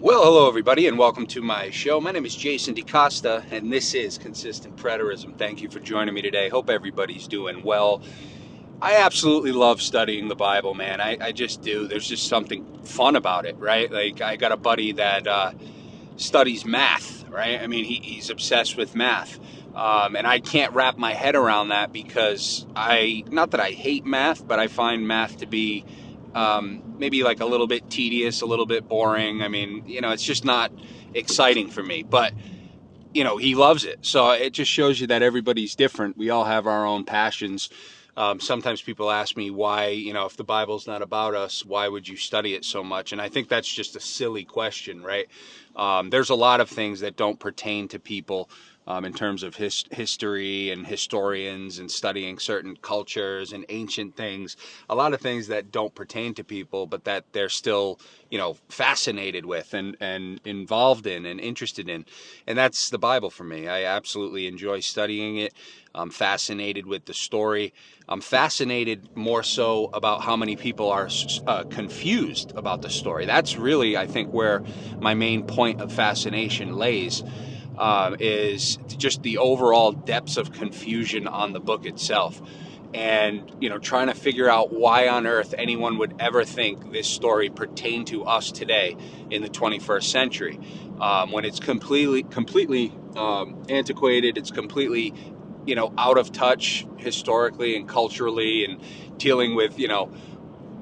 Well, hello everybody, and welcome to my show. My name is Jason DeCosta, and this is Consistent Preterism. Thank you for joining me today. Hope everybody's doing well. I absolutely love studying the Bible, man. I just do. There's just something fun about it, right? Like, I got a buddy that studies math, right? I mean, he's obsessed with math. And I can't wrap my head around that because not that I hate math, but I find math to be maybe like a little bit tedious, a little bit boring. I mean, it's just not exciting for me, but he loves it. So it just shows you that everybody's different. We all have our own passions. Sometimes people ask me why, if the Bible's not about us, why would you study it so much? And I think that's just a silly question, right? There's a lot of things that don't pertain to people in terms of history and historians and studying certain cultures and ancient things. A lot of things that don't pertain to people, but that they're still, fascinated with and involved in and interested in. And that's the Bible for me. I absolutely enjoy studying it. I'm fascinated with the story. I'm fascinated more so about how many people are confused about the story. That's really, I think, where my main point of fascination lays, is just the overall depths of confusion on the book itself. And, trying to figure out why on earth anyone would ever think this story pertained to us today in the 21st century, when it's completely antiquated. It's completely out of touch historically and culturally, and dealing with,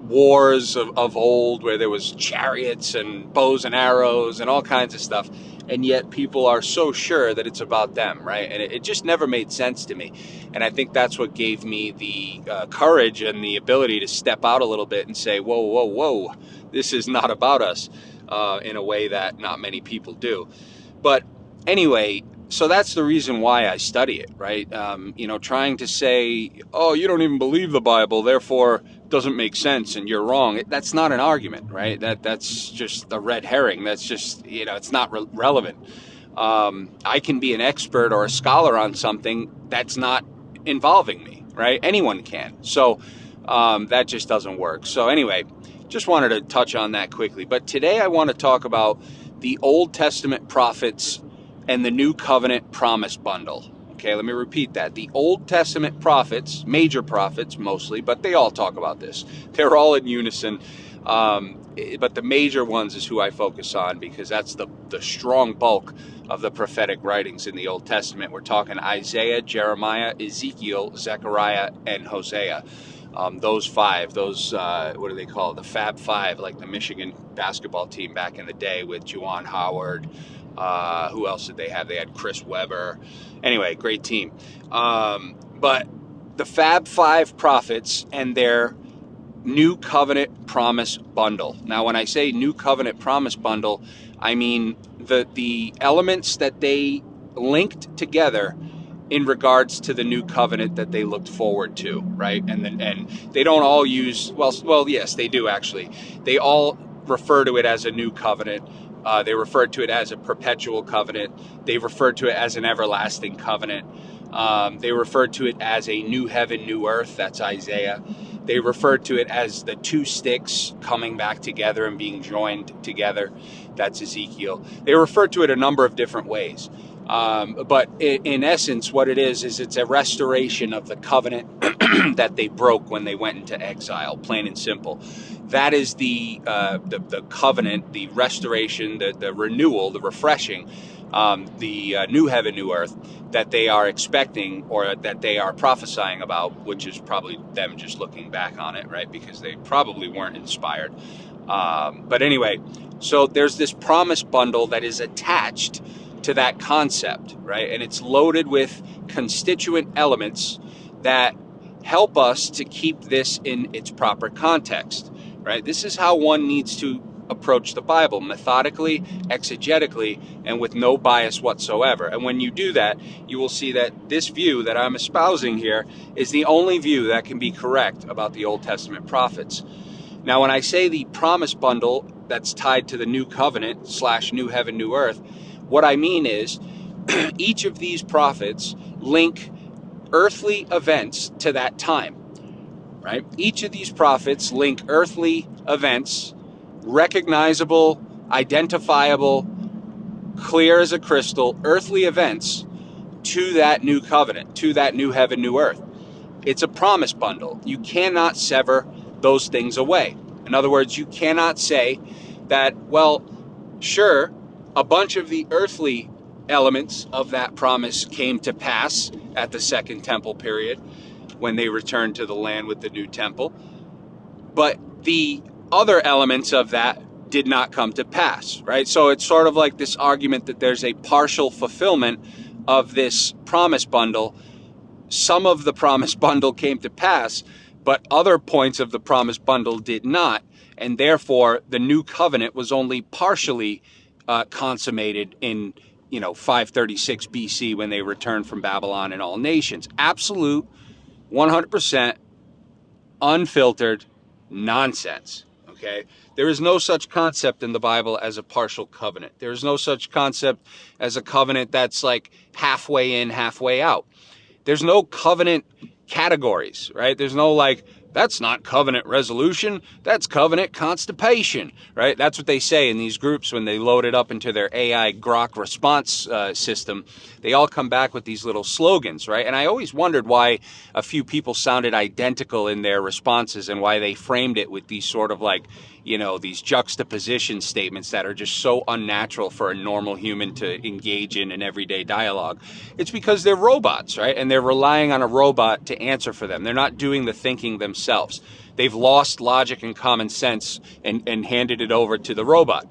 wars of old where there was chariots and bows and arrows and all kinds of stuff. And yet people are so sure that it's about them, right? And it just never made sense to me. And I think that's what gave me the courage and the ability to step out a little bit and say, whoa, this is not about us, in a way that not many people do. But anyway, so that's the reason why I study it, right? Trying to say, oh, you don't even believe the Bible, therefore it doesn't make sense and you're wrong. That's not an argument, right? That's just a red herring. That's just, it's not relevant. I can be an expert or a scholar on something that's not involving me, right? Anyone can. So that just doesn't work. So anyway, just wanted to touch on that quickly. But today I want to talk about the Old Testament prophets and the New Covenant promise bundle. Okay, let me repeat that. The Old Testament prophets, major prophets mostly, but they all talk about this. They're all in unison. But the major ones is who I focus on, because that's the strong bulk of the prophetic writings in the Old Testament. We're talking Isaiah, Jeremiah, Ezekiel, Zechariah, and Hosea. Those five, what do they call it? The Fab Five, like the Michigan basketball team back in the day with Juwan Howard. Who else did they have? They had Chris Webber. Anyway, great team. But the Fab Five prophets and their New Covenant Promise Bundle. Now, when I say New Covenant Promise Bundle, I mean the elements that they linked together in regards to the new covenant that they looked forward to, right? And they don't all use, well, yes, they do actually. They all refer to it as a new covenant. They refer to it as a perpetual covenant. They refer to it as an everlasting covenant. They refer to it as a new heaven, new earth. That's Isaiah. They refer to it as the two sticks coming back together and being joined together. That's Ezekiel. They refer to it a number of different ways. But in essence, what it is it's a restoration of the covenant that they broke when they went into exile, plain and simple. That is the covenant, the restoration, the renewal, the refreshing, the new heaven, new earth that they are expecting, or that they are prophesying about, which is probably them just looking back on it, right? Because they probably weren't inspired. But anyway, so there's this promise bundle that is attached to that concept, right? And it's loaded with constituent elements that help us to keep this in its proper context, right? This is how one needs to approach the Bible, methodically, exegetically, and with no bias whatsoever. And when you do that, you will see that this view that I'm espousing here is the only view that can be correct about the Old Testament prophets. Now, when I say the promise bundle that's tied to the new covenant / new heaven, new earth, what I mean is each of these prophets link earthly events to that time, right? Each of these prophets link earthly events, recognizable identifiable, clear as a crystal, earthly events to that new covenant, to that new heaven, new earth. It's a promise bundle. You cannot sever those things away. In other words, you cannot say that, well, sure, a bunch of the earthly elements of that promise came to pass at the Second Temple period when they returned to the land with the new temple, but the other elements of that did not come to pass, right? So it's sort of like this argument that there's a partial fulfillment of this promise bundle. Some of the promise bundle came to pass, but other points of the promise bundle did not, and therefore the new covenant was only partially consummated in 536 BC when they returned from Babylon and all nations. Absolute 100% unfiltered nonsense. Okay, there is no such concept in the Bible as a partial covenant. There is no such concept as a covenant that's like halfway in, halfway out. There's no covenant categories, right? There's no like, that's not covenant resolution, that's covenant constipation, right? That's what they say in these groups when they load it up into their AI Grok response system. They all come back with these little slogans, right? And I always wondered why a few people sounded identical in their responses and why they framed it with these sort of like, these juxtaposition statements that are just so unnatural for a normal human to engage in an everyday dialogue. It's because they're robots, right? And they're relying on a robot to answer for them. They're not doing the thinking themselves. They've lost logic and common sense and handed it over to the robot.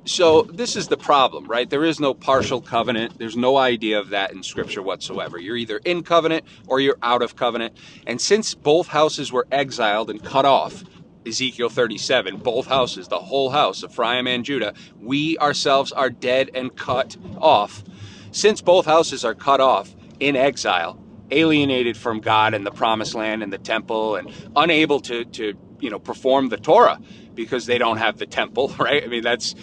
So this is the problem, right? There is no partial covenant. There's no idea of that in Scripture whatsoever. You're either in covenant or you're out of covenant. And since both houses were exiled and cut off, Ezekiel 37, both houses, the whole house, Ephraim and Judah, we ourselves are dead and cut off. Since both houses are cut off in exile, alienated from God and the promised land and the temple, and unable to perform the Torah because they don't have the temple, right? I mean, that's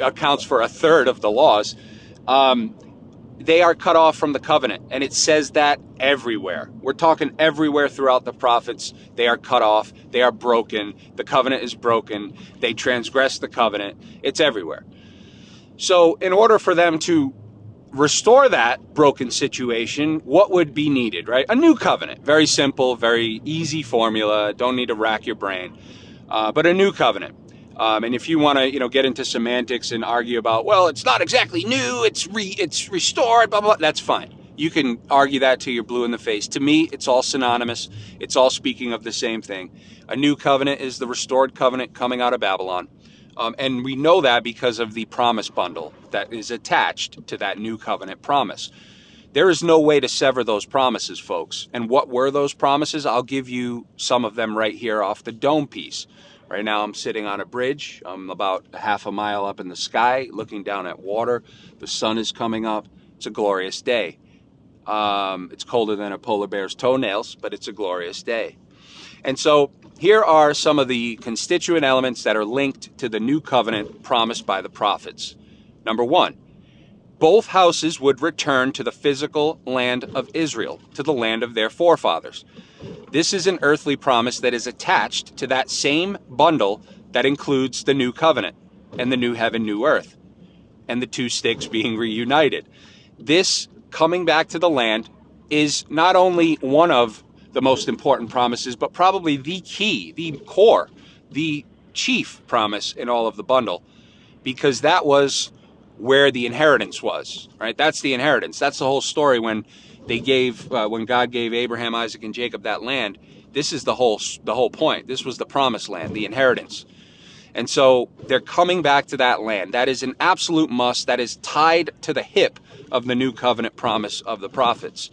accounts for a third of the laws. They are cut off from the covenant, and it says that everywhere. We're talking everywhere throughout the prophets. They are cut off. They are broken. The covenant is broken. They transgress the covenant. It's everywhere. So in order for them to restore that broken situation, what would be needed, right? A new covenant. Very simple, very easy formula. Don't need to rack your brain. But a new covenant. And if you want to, get into semantics and argue about, well, it's not exactly new, it's restored, blah, blah, blah, that's fine. You can argue that till you're blue in the face. To me, it's all synonymous. It's all speaking of the same thing. A new covenant is the restored covenant coming out of Babylon. And we know that because of the promise bundle that is attached to that new covenant promise. There is no way to sever those promises, folks. And what were those promises? I'll give you some of them right here off the dome piece. Right now I'm sitting on a bridge. I'm about half a mile up in the sky, looking down at water. The sun is coming up. It's a glorious day. It's colder than a polar bear's toenails, but it's a glorious day. And so here are some of the constituent elements that are linked to the new covenant promised by the prophets. Number one, both houses would return to the physical land of Israel, to the land of their forefathers. This is an earthly promise that is attached to that same bundle that includes the new covenant and the new heaven, new earth, and the two sticks being reunited. This coming back to the land is not only one of the most important promises, but probably the key, the core, the chief promise in all of the bundle, because that was where the inheritance was, right? That's the inheritance. That's the whole story when when God gave Abraham, Isaac, and Jacob that land. This is the whole point. This was the promised land, the inheritance. And so they're coming back to that land. That is an absolute must. That is tied to the hip of the new covenant promise of the prophets.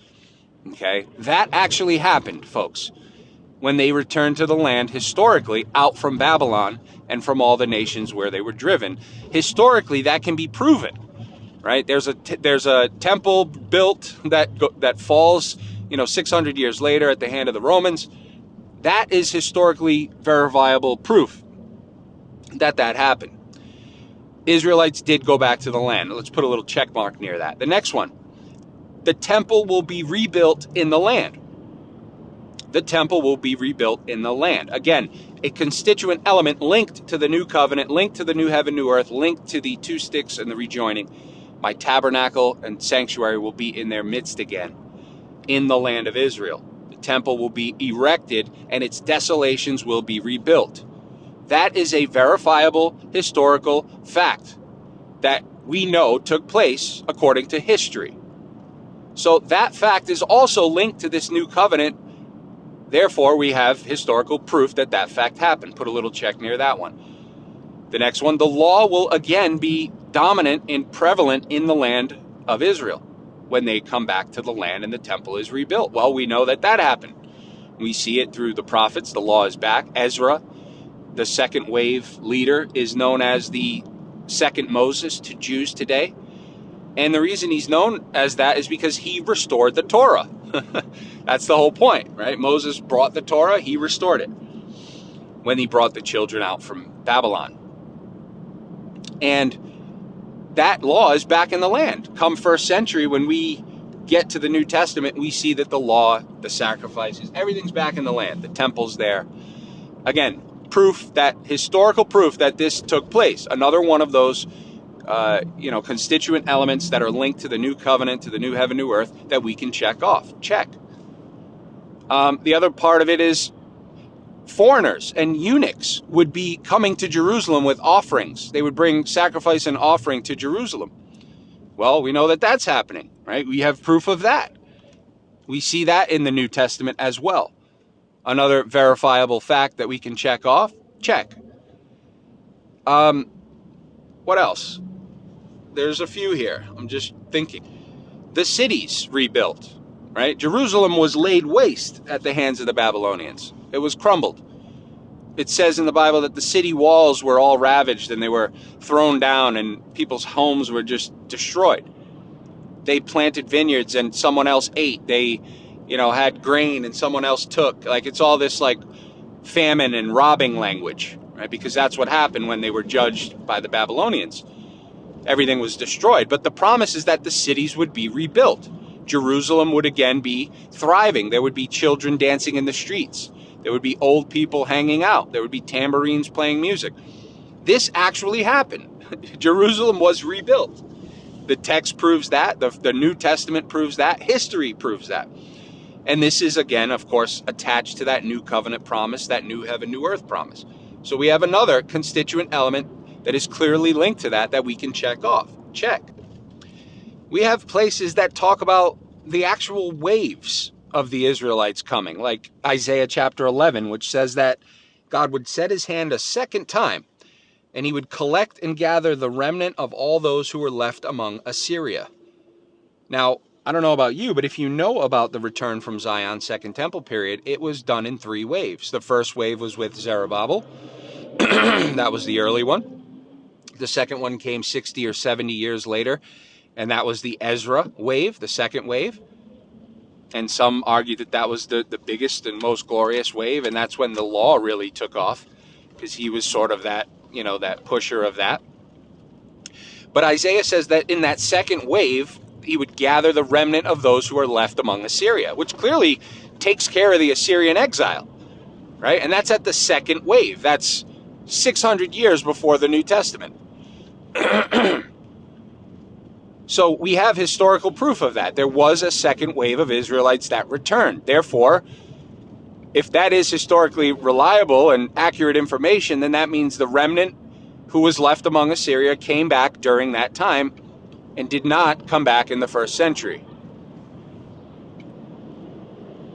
Okay? That actually happened, folks, when they returned to the land historically out from Babylon and from all the nations where they were driven. Historically, that can be proven. Right? There's a temple built that falls, 600 years later at the hand of the Romans. That is historically verifiable proof that happened. Israelites did go back to the land. Let's put a little check mark near that. The next one, the temple will be rebuilt in the land. the temple will be rebuilt in the land. Again, a constituent element linked to the new covenant, linked to the new heaven, new earth, linked to the two sticks and the rejoining. My tabernacle and sanctuary will be in their midst again in the land of Israel. The temple will be erected and its desolations will be rebuilt. That is a verifiable historical fact that we know took place according to history. So that fact is also linked to this new covenant. Therefore, we have historical proof that that fact happened. Put a little check near that one. The next one, the law will again be dominant and prevalent in the land of Israel when they come back to the land and the temple is rebuilt. Well, we know that that happened. We see it through the prophets. The law is back. Ezra, the second wave leader, is known as the second Moses to Jews today. And the reason he's known as that is because he restored the Torah. That's the whole point, right? Moses brought the Torah, he restored it when he brought the children out from Babylon. And that law is back in the land. Come first century, when we get to the New Testament, we see that the law, the sacrifices, everything's back in the land. The temple's there. Again, historical proof that this took place. Another one of those constituent elements that are linked to the new covenant, to the new heaven, new earth, that we can check off. Check. The other part of it is foreigners and eunuchs would be coming to Jerusalem with offerings. They would bring sacrifice and offering to Jerusalem. Well, we know that that's happening, right? We have proof of that. We see that in the New Testament as well. Another verifiable fact that we can check off. Check. What else? There's a few here. I'm just thinking. The cities rebuilt, right? Jerusalem was laid waste at the hands of the Babylonians. It was crumbled. It says in the Bible that the city walls were all ravaged and they were thrown down and people's homes were just destroyed. They planted vineyards and someone else ate. They, had grain and someone else took. Like, it's all this like famine and robbing language, right? Because that's what happened when they were judged by the Babylonians. Everything was destroyed. But the promise is that the cities would be rebuilt. Jerusalem would again be thriving. There would be children dancing in the streets. There would be old people hanging out. There would be tambourines playing music. This actually happened. Jerusalem was rebuilt. The text proves that. The New Testament proves that. History proves that. And this is, again, of course, attached to that new covenant promise, that new heaven, new earth promise. So we have another constituent element that is clearly linked to that we can check off. Check. We have places that talk about the actual waves of the Israelites coming, like Isaiah chapter 11, which says that God would set his hand a second time, and he would collect and gather the remnant of all those who were left among Assyria. Now, I don't know about you, but if you know about the return from Zion Second Temple period, it was done in 3 waves. The first wave was with Zerubbabel. That was the early one. The second one came 60 or 70 years later, and that was the Ezra wave, the second wave. And some argue that that was the biggest and most glorious wave, and that's when the law really took off, because he was sort of that, that pusher of that. But Isaiah says that in that second wave, he would gather the remnant of those who are left among Assyria, which clearly takes care of the Assyrian exile, right? And that's at the second wave. That's 600 years before the New Testament. So we have historical proof of that. There was a second wave of Israelites that returned. Therefore, if that is historically reliable and accurate information, then that means the remnant who was left among Assyria came back during that time and did not come back in the first century.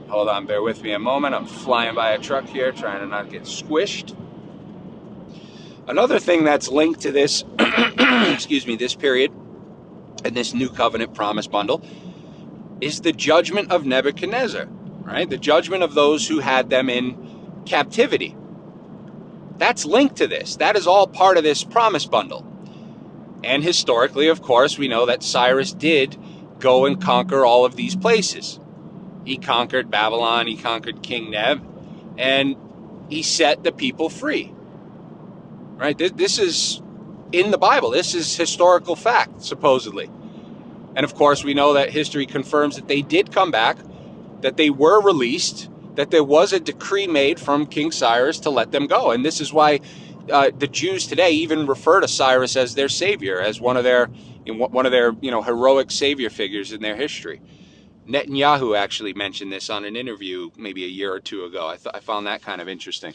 Hold on, bear with me a moment. I'm flying by a truck here, trying to not get squished. Another thing that's linked to this, this period, and this new covenant promise bundle, is the judgment of Nebuchadnezzar, right? The judgment of those who had them in captivity. That's linked to this. That is all part of this promise bundle. And historically, of course, we know that Cyrus did go and conquer all of these places. He conquered Babylon, he conquered King Neb, and he set the people free. Right? This is in the Bible. This is historical fact, supposedly. And of course, we know that history confirms that they did come back, that they were released, that there was a decree made from King Cyrus to let them go. And this is why the Jews today even refer to Cyrus as their savior, as one of their heroic savior figures in their history. Netanyahu actually mentioned this on an interview maybe a year or two ago. I found that kind of interesting.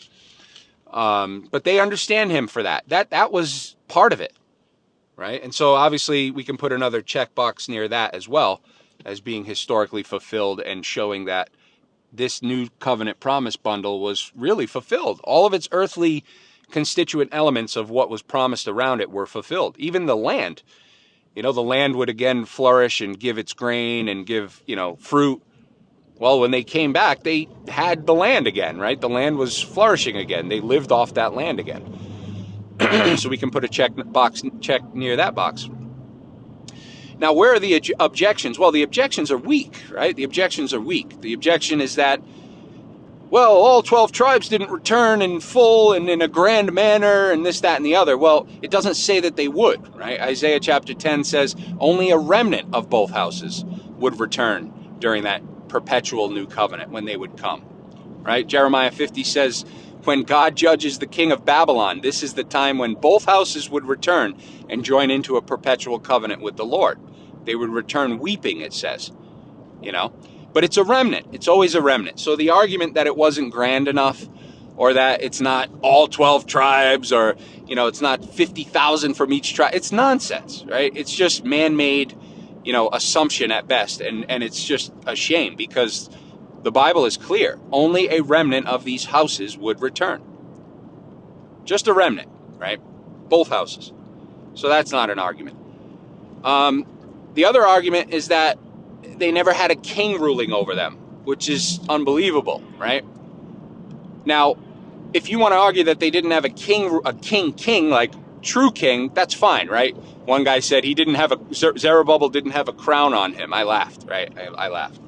But they understand him for that. That was part of it, right? And so obviously we can put another checkbox near that as well as being historically fulfilled and showing that this new covenant promise bundle was really fulfilled. All of its earthly constituent elements of what was promised around it were fulfilled. Even the land. The land would again flourish and give its grain and give, fruit. Well, when they came back, they had the land again, right? The land was flourishing again. They lived off that land again. So we can put a check near that box. Now, where are the objections? Well, the objections are weak, right? The objections are weak. The objection is that, well, all 12 tribes didn't return in full and in a grand manner and this, that, and the other. Well, it doesn't say that they would, right? Isaiah chapter 10 says only a remnant of both houses would return during that perpetual new covenant when they would come, right? Jeremiah 50 says, when God judges the king of Babylon, this is the time when both houses would return and join into a perpetual covenant with the Lord. They would return weeping, it says, But it's a remnant. It's always a remnant. So the argument that it wasn't grand enough, or that it's not all 12 tribes, or, it's not 50,000 from each tribe, it's nonsense, right? It's just man-made, assumption at best. And it's just a shame because the Bible is clear. Only a remnant of these houses would return. Just a remnant, right? Both houses. So that's not an argument. The other argument is that they never had a king ruling over them, which is unbelievable, right? Now, if you want to argue that they didn't have a king, like true king, that's fine, right? One guy said Zerubbabel didn't have a crown on him. I laughed, right? I laughed.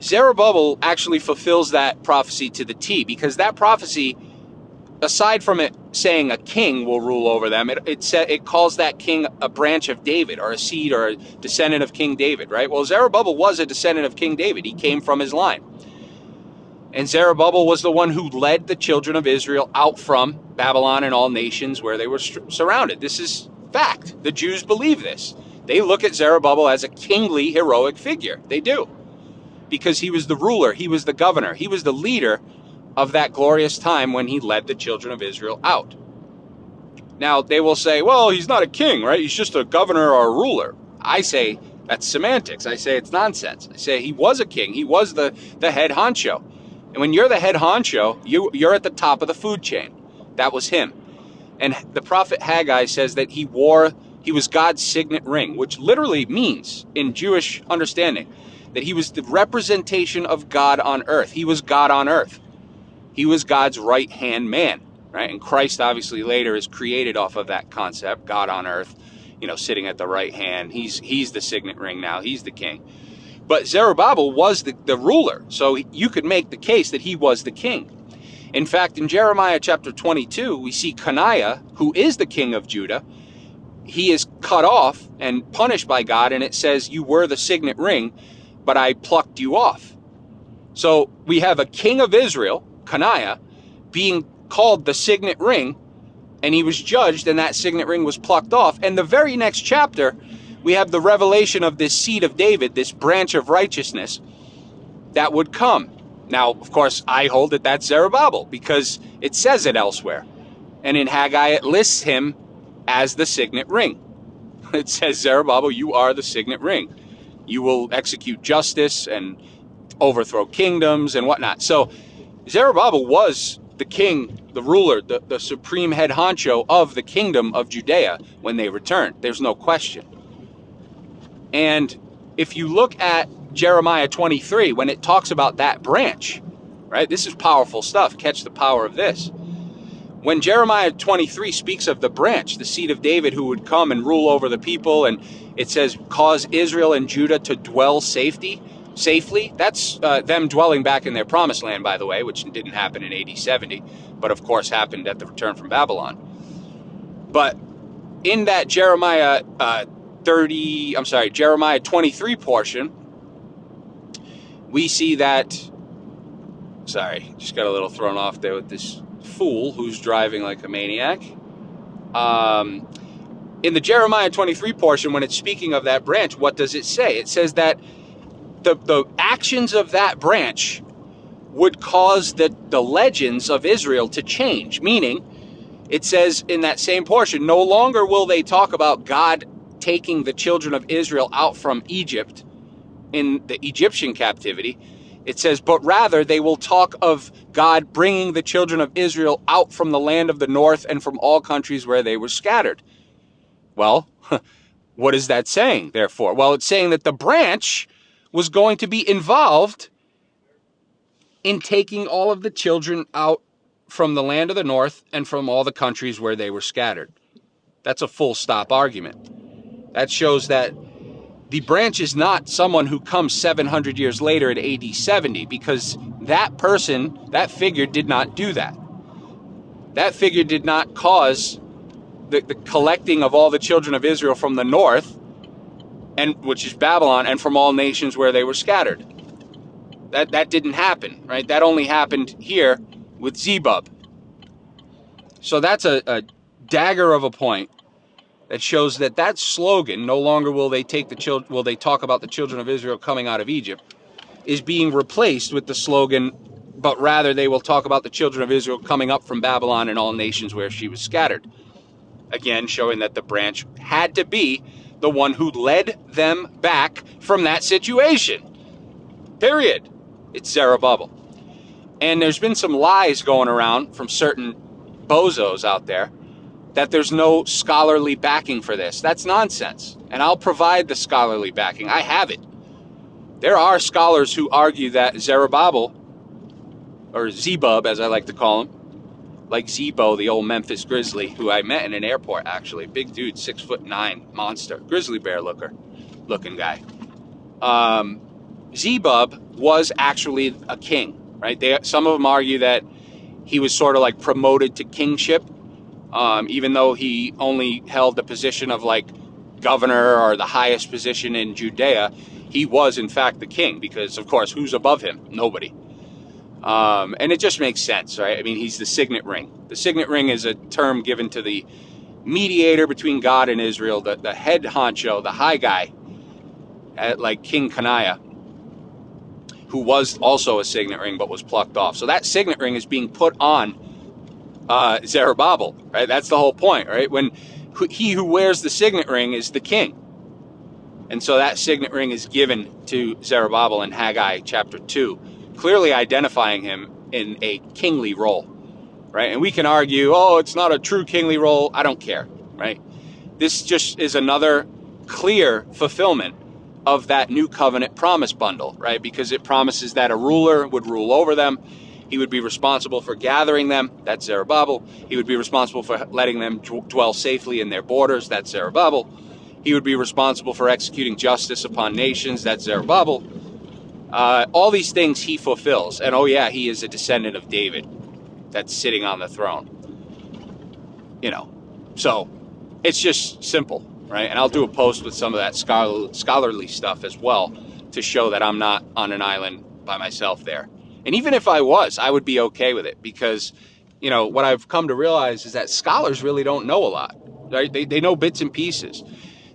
Zerubbabel actually fulfills that prophecy to the T, because that prophecy, aside from it saying a king will rule over them, it calls that king a branch of David, or a seed, or a descendant of King David, right? Well, Zerubbabel was a descendant of King David. He came from his line. And Zerubbabel was the one who led the children of Israel out from Babylon and all nations where they were surrounded. This is fact. The Jews believe this. They look at Zerubbabel as a kingly, heroic figure. They do. Because he was the ruler, he was the governor, he was the leader of that glorious time when he led the children of Israel out. Now, they will say, well, he's not a king, right? He's just a governor or a ruler. I say that's semantics. I say it's nonsense. I say he was a king. He was the head honcho. And when you're the head honcho, you're at the top of the food chain. That was him. And the prophet Haggai says that he was God's signet ring, which literally means, in Jewish understanding, that he was the representation of God on earth. He was God on earth. He was God's right-hand man, right? And Christ obviously later is created off of that concept, God on earth, sitting at the right hand. He's the signet ring now. He's the king. But Zerubbabel was the ruler, so you could make the case that he was the king. In fact, in Jeremiah chapter 22, we see Coniah, who is the king of Judah. He is cut off and punished by God, and it says, you were the signet ring, but I plucked you off. So we have a king of Israel, Coniah, being called the signet ring, and he was judged, and that signet ring was plucked off. And the very next chapter, we have the revelation of this seed of David, this branch of righteousness that would come. Now, of course, I hold that that's Zerubbabel because it says it elsewhere. And in Haggai, it lists him as the signet ring. It says, Zerubbabel, you are the signet ring. You will execute justice and overthrow kingdoms and whatnot. So Zerubbabel was the king, the ruler, the supreme head honcho of the kingdom of Judea when they returned. There's no question. And if you look at Jeremiah 23, when it talks about that branch, right? This is powerful stuff. Catch the power of this. When Jeremiah 23 speaks of the branch, the seed of David who would come and rule over the people, and it says, cause Israel and Judah to dwell safely. That's them dwelling back in their promised land, by the way, which didn't happen in AD 70, but of course happened at the return from Babylon. But in that Jeremiah 23 portion, we see that Sorry, just got a little thrown off there with this fool who's driving like a maniac. In the Jeremiah 23 portion, when it's speaking of that branch, what does it say? It says that the actions of that branch would cause the legends of Israel to change. Meaning, it says in that same portion, no longer will they talk about God taking the children of Israel out from Egypt in the Egyptian captivity. It says, but rather they will talk of God bringing the children of Israel out from the land of the north and from all countries where they were scattered. Well, what is that saying, therefore? Well, it's saying that the branch was going to be involved in taking all of the children out from the land of the north and from all the countries where they were scattered. That's a full stop argument. That shows that the branch is not someone who comes 700 years later at AD 70, because that person, that figure did not do that. That figure did not cause the collecting of all the children of Israel from the north, and which is Babylon, and from all nations where they were scattered. That didn't happen, right? That only happened here with Zebub. So that's a dagger of a point that shows that slogan, no longer will they talk about the children of Israel coming out of Egypt, is being replaced with the slogan, but rather they will talk about the children of Israel coming up from Babylon and all nations where she was scattered. Again, showing that the branch had to be the one who led them back from that situation. Period. It's Zerubbabel. And there's been some lies going around from certain bozos out there that there's no scholarly backing for this. That's nonsense. And I'll provide the scholarly backing. I have it. There are scholars who argue that Zerubbabel, or Zebub as I like to call him, like Zebo, the old Memphis Grizzly, who I met in an airport actually. Big dude, 6'9", monster, grizzly bear looking guy. Zebub was actually a king, right? Some of them argue that he was sort of like promoted to kingship, even though he only held the position of like governor or the highest position in Judea. He was in fact the king, because of course who's above him? Nobody. And it just makes sense, right? I mean, he's the signet ring. The signet ring is a term given to the mediator between God and Israel, the head honcho, the high guy, like King Kanaya, who was also a signet ring but was plucked off. So that signet ring is being put on Zerubbabel, right? That's the whole point, right? When he who wears the signet ring is the king. And so that signet ring is given to Zerubbabel in Haggai chapter 2, clearly identifying him in a kingly role, right? And we can argue, oh, it's not a true kingly role. I don't care, right? This just is another clear fulfillment of that new covenant promise bundle, right? Because it promises that a ruler would rule over them. He would be responsible for gathering them. That's Zerubbabel. He would be responsible for letting them dwell safely in their borders. That's Zerubbabel. He would be responsible for executing justice upon nations. That's Zerubbabel. All these things he fulfills. And oh yeah, he is a descendant of David that's sitting on the throne. You know, so it's just simple, right? And I'll do a post with some of that scholarly stuff as well to show that I'm not on an island by myself there. And even if I was, I would be okay with it, because, you know, what I've come to realize is that scholars really don't know a lot, right? They know bits and pieces.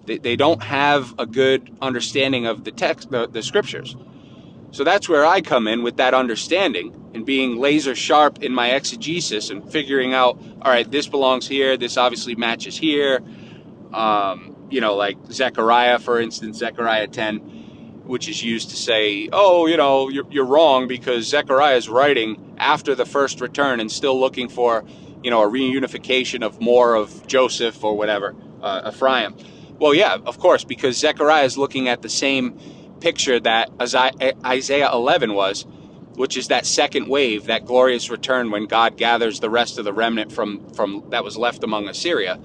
They don't have a good understanding of the text, the scriptures. So that's where I come in with that understanding and being laser sharp in my exegesis and figuring out, all right, this belongs here. This obviously matches here. You know, like Zechariah, for instance, Zechariah 10, which is used to say, oh, you know, you're wrong because Zechariah is writing after the first return and still looking for, you know, a reunification of more of Joseph or whatever, Ephraim. Well, yeah, of course, because Zechariah is looking at the same picture that Isaiah 11 was, which is that second wave, that glorious return when God gathers the rest of the remnant from that was left among Assyria.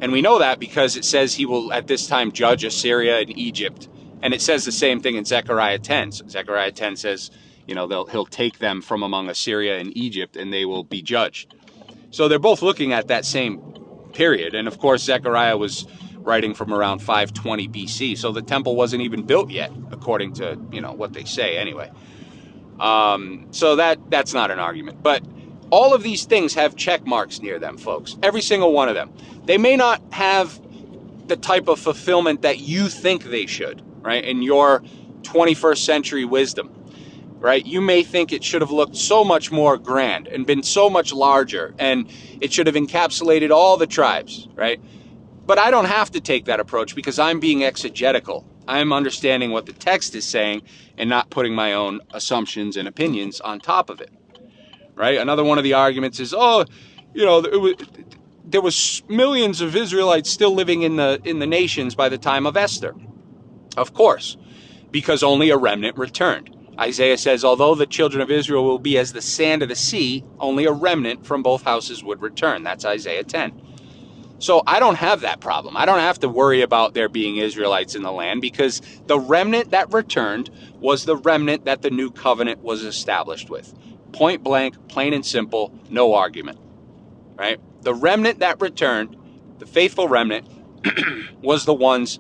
And we know that because it says he will at this time judge Assyria and Egypt. And it says the same thing in Zechariah 10. So Zechariah 10 says, you know, he'll take them from among Assyria and Egypt and they will be judged. So they're both looking at that same period. And of course, Zechariah was writing from around 520 BC. So the temple wasn't even built yet, according to, you know, what they say anyway. So that's not an argument. But all of these things have check marks near them, folks. Every single one of them. They may not have the type of fulfillment that you think they should, right? In your 21st century wisdom, right? You may think it should have looked so much more grand and been so much larger, and it should have encapsulated all the tribes, right? But I don't have to take that approach because I'm being exegetical. I'm understanding what the text is saying and not putting my own assumptions and opinions on top of it, right? Another one of the arguments is, there was millions of Israelites still living in the nations by the time of Esther. Of course, because only a remnant returned. Isaiah says, although the children of Israel will be as the sand of the sea, only a remnant from both houses would return. That's Isaiah 10. So I don't have that problem. I don't have to worry about there being Israelites in the land because the remnant that returned was the remnant that the new covenant was established with. Point blank, plain and simple, no argument, right? The remnant that returned, the faithful remnant, was the ones,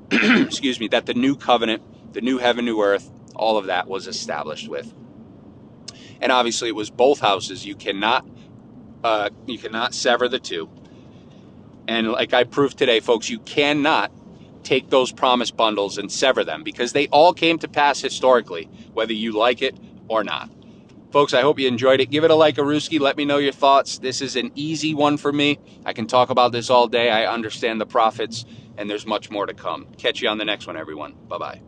that the new covenant, the new heaven, new earth, all of that was established with. And obviously it was both houses. You cannot sever the two. And like I proved today, folks, you cannot take those promise bundles and sever them because they all came to pass historically, whether you like it or not. Folks, I hope you enjoyed it. Give it a like, a Ruski. Let me know your thoughts. This is an easy one for me. I can talk about this all day. I understand the prophets, and there's much more to come. Catch you on the next one, everyone. Bye-bye.